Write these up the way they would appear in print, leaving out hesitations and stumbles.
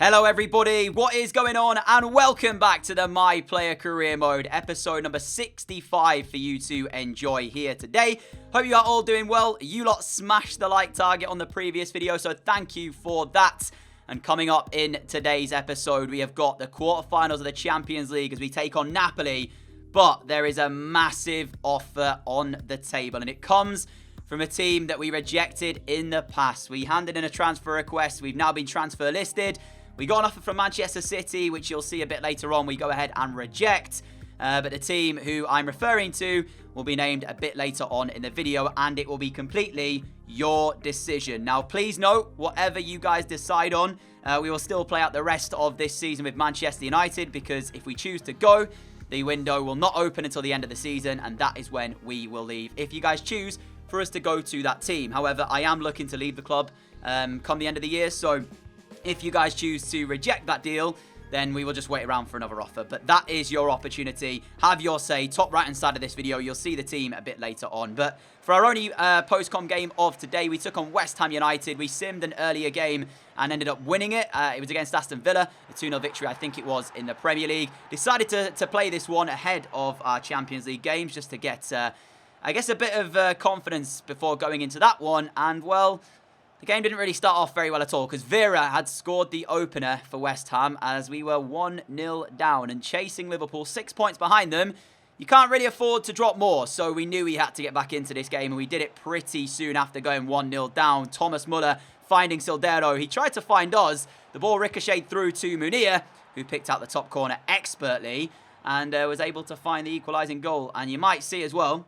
Hello everybody, what is going on? And welcome back to the My Player Career Mode, episode number 65 for you to enjoy here today. Hope you are all doing well. You lot smashed the like target on the previous video, so thank you for that. And coming up in today's episode, we have got the quarterfinals of the Champions League as we take on Napoli. But there is a massive offer on the table, and it comes from a team that we rejected in the past. We handed in a transfer request. We've now been transfer listed. We got an offer from Manchester City, which you'll see a bit later on. We go ahead and reject. But the team who I'm referring to will be named a bit later on in the video, and it will be completely your decision. Now, please note, whatever you guys decide on, we will still play out the rest of this season with Manchester United, because if we choose to go, the window will not open until the end of the season, and that is when we will leave. If you guys choose for us to go to that team. However, I am looking to leave the club come the end of the year, so if you guys choose to reject that deal, then we will just wait around for another offer. But that is your opportunity. Have your say. Top right hand side of this video, you'll see the team a bit later on. But for our only post-com game of today, we took on West Ham United. We simmed an earlier game and ended up winning it. It was against Aston Villa, a 2-0 victory, I think it was, in the Premier League. Decided to play this one ahead of our Champions League games just to get, I guess, a bit of confidence before going into that one. And, well, the game didn't really start off very well at all, because Vera had scored the opener for West Ham as we were 1-0 down and chasing Liverpool 6 points behind them. You can't really afford to drop more, so we knew we had to get back into this game, and we did it pretty soon after going 1-0 down. Thomas Muller finding Sildero. He tried to find us. The ball ricocheted through to Munir, who picked out the top corner expertly and was able to find the equalising goal. And you might see as well,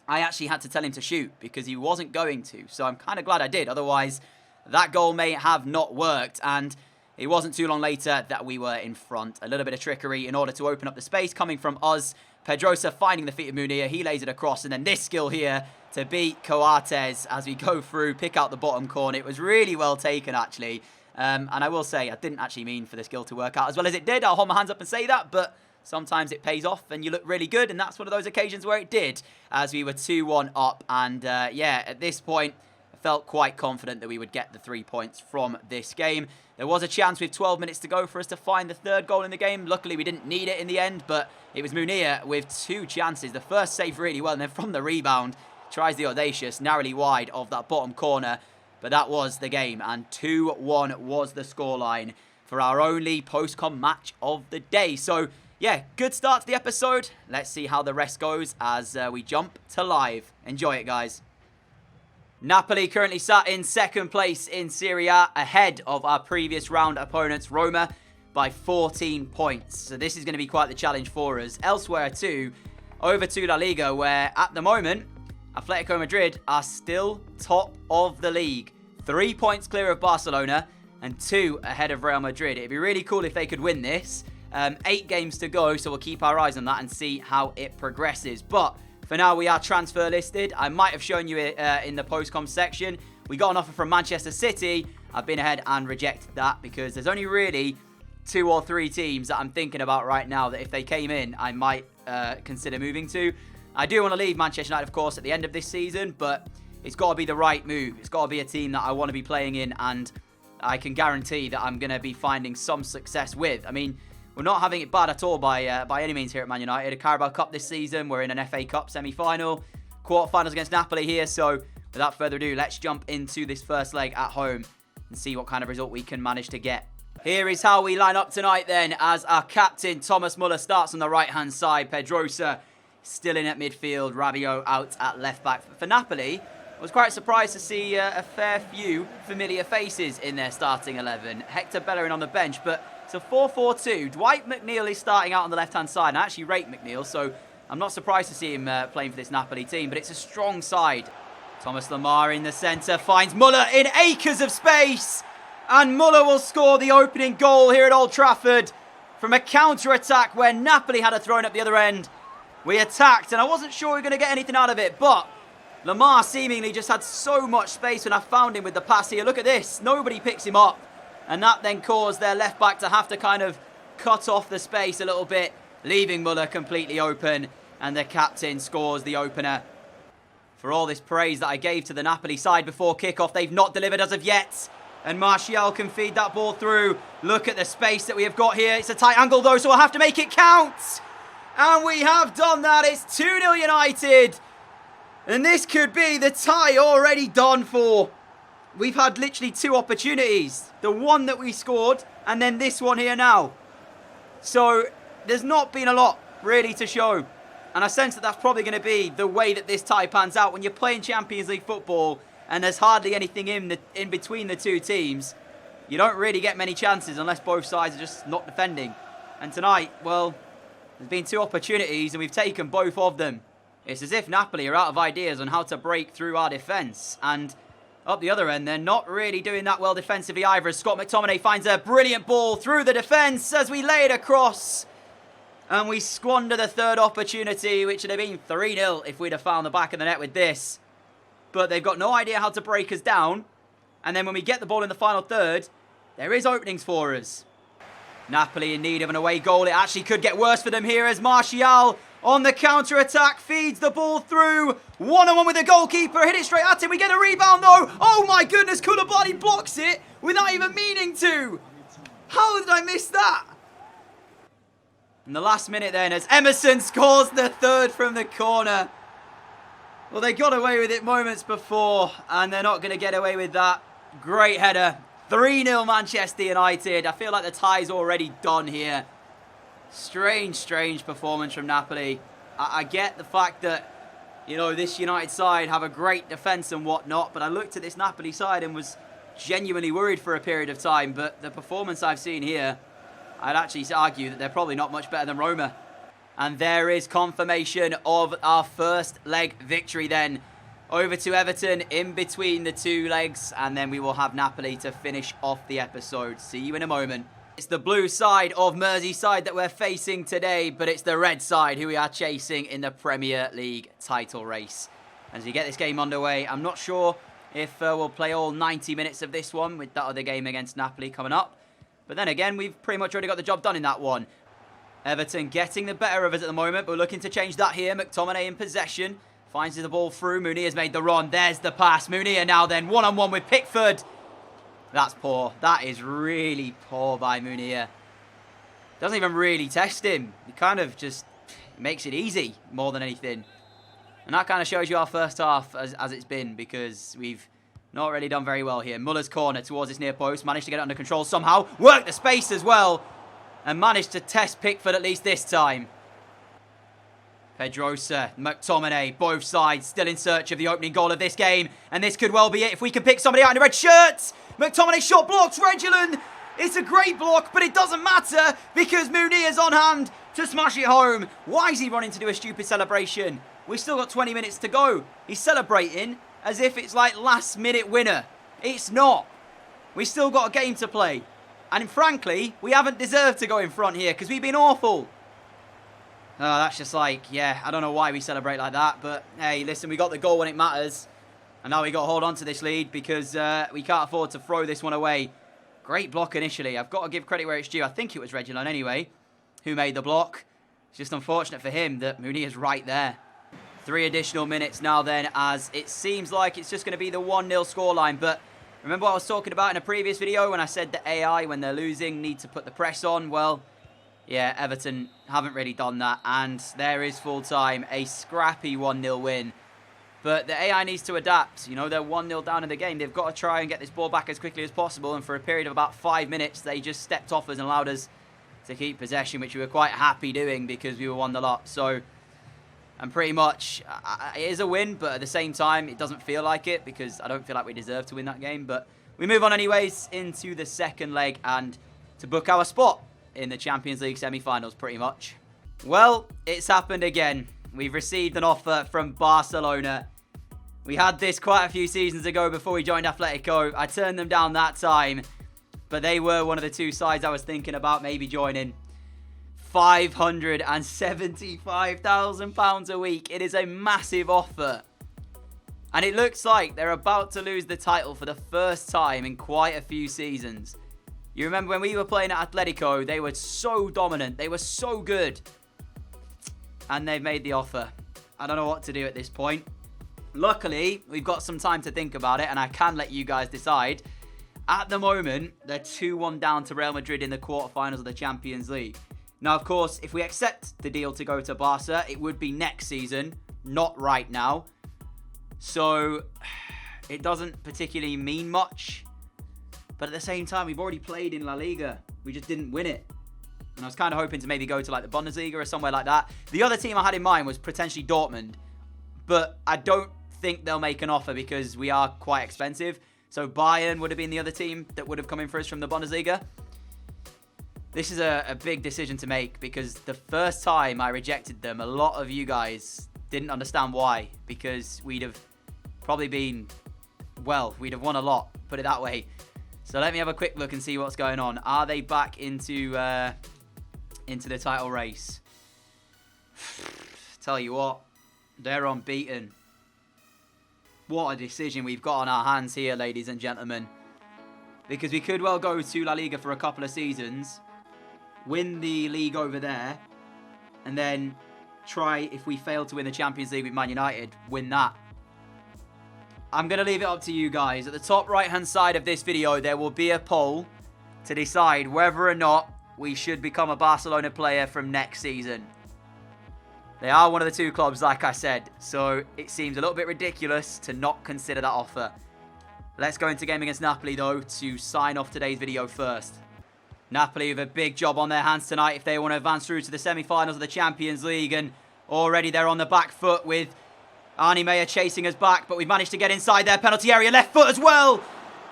I actually had to tell him to shoot because he wasn't going to. So I'm kind of glad I did. Otherwise, that goal may have not worked. And it wasn't too long later that we were in front. A little bit of trickery in order to open up the space coming from us. Pedrosa finding the feet of Munir. He lays it across. And then this skill here to beat Coates as we go through, pick out the bottom corner. It was really well taken, actually. And I will say, I didn't actually mean for the skill to work out as well as it did. I'll hold my hands up and say that. But sometimes it pays off and you look really good, and that's one of those occasions where it did, as we were 2-1 up. And yeah, at this point, I felt quite confident that we would get the 3 points from this game. There was a chance with 12 minutes to go for us to find the third goal in the game. Luckily, we didn't need it in the end, but it was Munir with 2 chances. The first saved really well, and then from the rebound, tries the audacious, narrowly wide of that bottom corner. But that was the game, and 2-1 was the scoreline for our only post-com match of the day. So yeah, good start to the episode. Let's see how the rest goes as we jump to live. Enjoy it, guys. Napoli currently sat in second place in Serie A, ahead of our previous round opponents, Roma, by 14 points. So this is going to be quite the challenge for us. Elsewhere too, over to La Liga, where at the moment, Atletico Madrid are still top of the league. 3 points clear of Barcelona and 2 ahead of Real Madrid. It'd be really cool if they could win this. 8 games to go, so we'll keep our eyes on that and see how it progresses. But for now, we are transfer listed. I might have shown you it in the post-com section. We got an offer from Manchester City. I've been ahead and rejected that because there's only really 2 or 3 teams that I'm thinking about right now that if they came in, I might consider moving to. I do want to leave Manchester United, of course, at the end of this season, but it's got to be the right move. It's got to be a team that I want to be playing in, and I can guarantee that I'm going to be finding some success with. I mean, we're not having it bad at all by any means here at Man United. A Carabao Cup this season. We're in an FA Cup semi-final. Quarterfinals against Napoli here. So without further ado, let's jump into this first leg at home and see what kind of result we can manage to get. Here is how we line up tonight then, as our captain, Thomas Muller, starts on the right-hand side. Pedrosa still in at midfield. Rabiot out at left-back. For Napoli, I was quite surprised to see a fair few familiar faces in their starting 11. Hector Bellerin on the bench, but it's a 4-4-2. Dwight McNeil is starting out on the left-hand side. And I actually rate McNeil, so I'm not surprised to see him playing for this Napoli team. But it's a strong side. Thomas Lemar in the centre finds Muller in acres of space. And Muller will score the opening goal here at Old Trafford from a counter-attack where Napoli had a thrown up the other end. We attacked, and I wasn't sure we were going to get anything out of it. But Lemar seemingly just had so much space when I found him with the pass here. Look at this. Nobody picks him up. And that then caused their left-back to have to kind of cut off the space a little bit, leaving Muller completely open. And the captain scores the opener. For all this praise that I gave to the Napoli side before kickoff, they've not delivered as of yet. And Martial can feed that ball through. Look at the space that we have got here. It's a tight angle though, so we'll have to make it count. And we have done that. It's 2-0 United. And this could be the tie already done for. We've had literally 2 opportunities. The one that we scored, and then this one here now. So there's not been a lot really to show. And I sense that that's probably going to be the way that this tie pans out. When you're playing Champions League football and there's hardly anything in between the two teams, you don't really get many chances unless both sides are just not defending. And tonight, well, there's been 2 opportunities and we've taken both of them. It's as if Napoli are out of ideas on how to break through our defence. And up the other end, they're not really doing that well defensively either. As Scott McTominay finds a brilliant ball through the defence as we lay it across. And we squander the 3rd opportunity, which would have been 3-0 if we'd have found the back of the net with this. But they've got no idea how to break us down. And then when we get the ball in the final third, there is openings for us. Napoli in need of an away goal. It actually could get worse for them here as Martial on the counter-attack feeds the ball through. One-on-one with the goalkeeper. Hit it straight at him. We get a rebound though. Oh my goodness, Koulibaly blocks it without even meaning to. How did I miss that? In the last minute then as Emerson scores the 3rd from the corner. Well, they got away with it moments before and they're not going to get away with that. Great header. 3-0 Manchester United. I feel like the tie's already done here. Strange performance from Napoli. I get the fact that, you know, this United side have a great defence and whatnot, but I looked at this Napoli side and was genuinely worried for a period of time. But the performance I've seen here, I'd actually argue that they're probably not much better than Roma. And there is confirmation of our first leg victory then. Over to Everton in between the 2 legs, and then we will have Napoli to finish off the episode. See you in a moment. It's the blue side of Merseyside that we're facing today, but it's the red side who we are chasing in the Premier League title race. As we get this game underway, I'm not sure if we'll play all 90 minutes of this one with that other game against Napoli coming up. But then again, we've pretty much already got the job done in that one. Everton getting the better of us at the moment, but we're looking to change that here. McTominay in possession. Finds the ball through. Munir's made the run. There's the pass. Munir now then one-on-one with Pickford. That's poor. That is really poor by Munir. Doesn't even really test him. He kind of just makes it easy more than anything. And that kind of shows you our first half as it's been, because we've not really done very well here. Muller's corner towards this near post. Managed to get it under control somehow. Worked the space as well. And managed to test Pickford at least this time. Pedrosa, McTominay, both sides still in search of the opening goal of this game. And this could well be it if we can pick somebody out in a red shirt. McTominay shot blocks Reguilon. It's a great block, but it doesn't matter because Munir's on hand to smash it home. Why is he running to do a stupid celebration? We've still got 20 minutes to go. He's celebrating as if it's like last minute winner. It's not. We've still got a game to play. And frankly, we haven't deserved to go in front here because we've been awful. Oh, that's just like, yeah, I don't know why we celebrate like that. But, hey, listen, we got the goal when it matters. And now we got to hold on to this lead because we can't afford to throw this one away. Great block initially. I've got to give credit where it's due. I think it was Reguilon anyway who made the block. It's just unfortunate for him that Munir's right there. 3 additional minutes now then, as it seems like it's just going to be the 1-0 scoreline. But remember what I was talking about in a previous video when I said that AI, when they're losing, need to put the press on? Well, yeah, Everton haven't really done that. And there is full time. A scrappy 1-0 win. But the AI needs to adapt. You know, they're 1-0 down in the game. They've got to try and get this ball back as quickly as possible. And for a period of about 5 minutes, they just stepped off us and allowed us to keep possession, which we were quite happy doing because we were 1-0 up. So, and pretty much, it is a win, but at the same time, it doesn't feel like it because I don't feel like we deserve to win that game. But we move on anyways into the second leg and to book our spot in the Champions League semi-finals, pretty much. Well, it's happened again. We've received an offer from Barcelona. We had this quite a few seasons ago before we joined Atletico. I turned them down that time, but they were one of the 2 sides I was thinking about maybe joining. £575,000 a week. It is a massive offer. And it looks like they're about to lose the title for the first time in quite a few seasons. You remember when we were playing at Atletico, they were so dominant. They were so good. And they've made the offer. I don't know what to do at this point. Luckily, we've got some time to think about it, and I can let you guys decide. At the moment, they're 2-1 down to Real Madrid in the quarterfinals of the Champions League. Now, of course, if we accept the deal to go to Barca, it would be next season, not right now. So, it doesn't particularly mean much. But at the same time, we've already played in La Liga. We just didn't win it. And I was kind of hoping to maybe go to like the Bundesliga or somewhere like that. The other team I had in mind was potentially Dortmund. But I don't think they'll make an offer because we are quite expensive. So Bayern would have been the other team that would have come in for us from the Bundesliga. This is a big decision to make because the first time I rejected them, a lot of you guys didn't understand why. Because we'd have probably been, well, we'd have won a lot, put it that way. So let me have a quick look and see what's going on. Are they back into the title race? Tell you what, they're unbeaten. What a decision we've got on our hands here, ladies and gentlemen. Because we could well go to La Liga for a couple of seasons, win the league over there, and then try, if we fail to win the Champions League with Man United, win that. I'm going to leave it up to you guys. At the top right-hand side of this video, there will be a poll to decide whether or not we should become a Barcelona player from next season. They are one of the two clubs, like I said, so it seems a little bit ridiculous to not consider that offer. Let's go into game against Napoli, though, to sign off today's video first. Napoli with a big job on their hands tonight if they want to advance through to the semi-finals of the Champions League, and already they're on the back foot with Arnie Meyer chasing us back, but we've managed to get inside their penalty area. Left foot as well!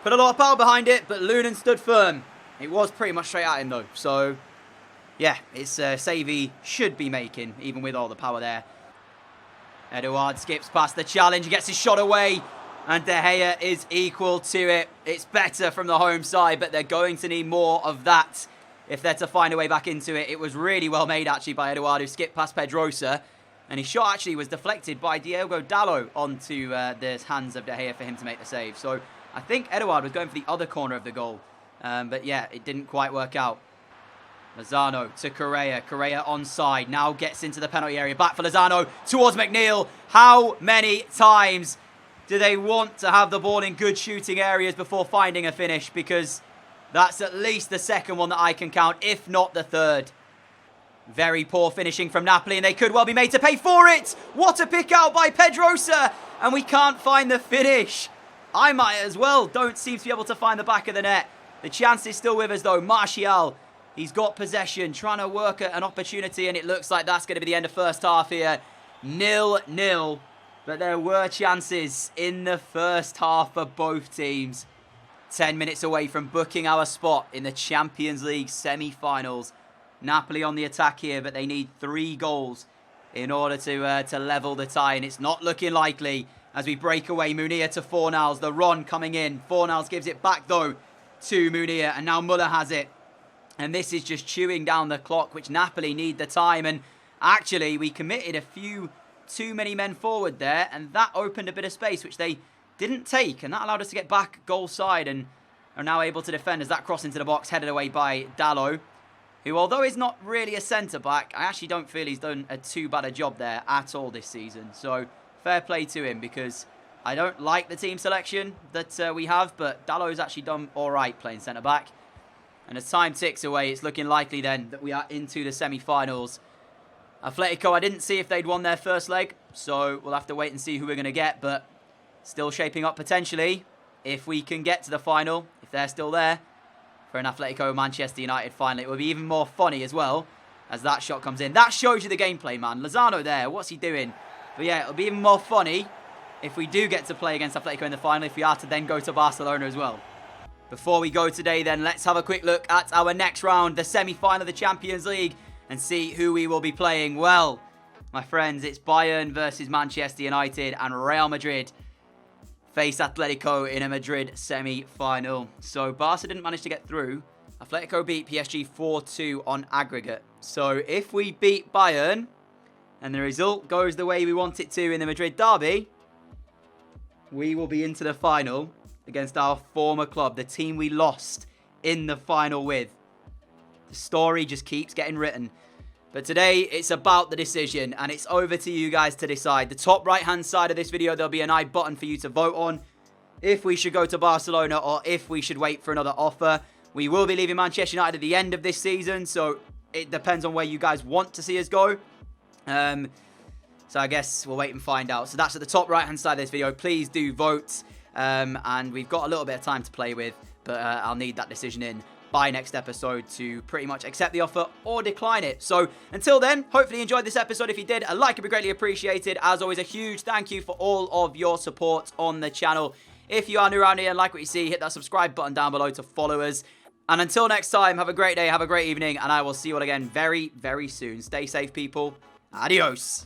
Put a lot of power behind it, but Lunin stood firm. It was pretty much straight at him, though, so yeah, it's a save he should be making, even with all the power there. Eduard skips past the challenge, he gets his shot away, and De Gea is equal to it. It's better from the home side, but they're going to need more of that if they're to find a way back into it. It was really well made, actually, by Eduard, who skipped past Pedrosa, and his shot actually was deflected by Diogo Dalot onto the hands of De Gea for him to make the save. So I think Eduard was going for the other corner of the goal, but yeah, it didn't quite work out. Lozano to Correa. Correa onside. Now gets into the penalty area. Back for Lozano towards McNeil. How many times do they want to have the ball in good shooting areas before finding a finish? Because that's at least the second one that I can count, if not the third. Very poor finishing from Napoli, and they could well be made to pay for it. What a pick out by Pedrosa. And we can't find the finish. I might as well. Don't seem to be able to find the back of the net. The chance is still with us, though. Martial. He's got possession, trying to work at an opportunity, and it looks like that's going to be the end of first half here. 0-0. But there were chances in the first half for both teams. 10 minutes away from booking our spot in the Champions League semi-finals. Napoli on the attack here, but they need 3 goals in order to level the tie, and it's not looking likely as we break away. Munir to Fornals, the run coming in. Fornals gives it back, though, to Munir, and now Muller has it. And this is just chewing down the clock, which Napoli need the time. And actually, we committed a few too many men forward there, and that opened a bit of space, which they didn't take. And that allowed us to get back goal side and are now able to defend as that cross into the box, headed away by Dalot, who, although is not really a centre-back, I actually don't feel he's done too bad a job there at all this season. So, fair play to him, because I don't like the team selection that we have, but Dalot's actually done all right playing centre-back. And as time ticks away, it's looking likely then that we are into the semi-finals. Atletico, I didn't see if they'd won their first leg, so we'll have to wait and see who we're going to get. But still shaping up potentially, if we can get to the final, if they're still there, for an Atletico Manchester United final. It will be even more funny as well, as that shot comes in. That shows you the gameplay, man. Lozano there, what's he doing? But yeah, it'll be even more funny if we do get to play against Atletico in the final, if we are to then go to Barcelona as well. Before we go today then, let's have a quick look at our next round, the semi-final of the Champions League, and see who we will be playing. Well, my friends, it's Bayern versus Manchester United, and Real Madrid face Atletico in a Madrid semi-final. So Barca didn't manage to get through. Atletico beat PSG 4-2 on aggregate. So if we beat Bayern, and the result goes the way we want it to in the Madrid derby, we will be into the final against our former club, the team we lost in the final with. The story just keeps getting written. But today, it's about the decision, and it's over to you guys to decide. The top right-hand side of this video, there'll be an I button for you to vote on. if we should go to Barcelona or if we should wait for another offer. We will be leaving Manchester United at the end of this season, so it depends on where you guys want to see us go. So I guess we'll wait and find out. So that's at the top right-hand side of this video. Please do vote. And we've got a little bit of time to play with, but I'll need that decision in by next episode to pretty much accept the offer or decline it. So until then, hopefully you enjoyed this episode. If you did, a like would be greatly appreciated. As always, a huge thank you for all of your support on the channel. If you are new around here and like what you see, hit that subscribe button down below to follow us. And until next time, have a great day, have a great evening, and I will see you all again very, very soon. Stay safe, people. Adios.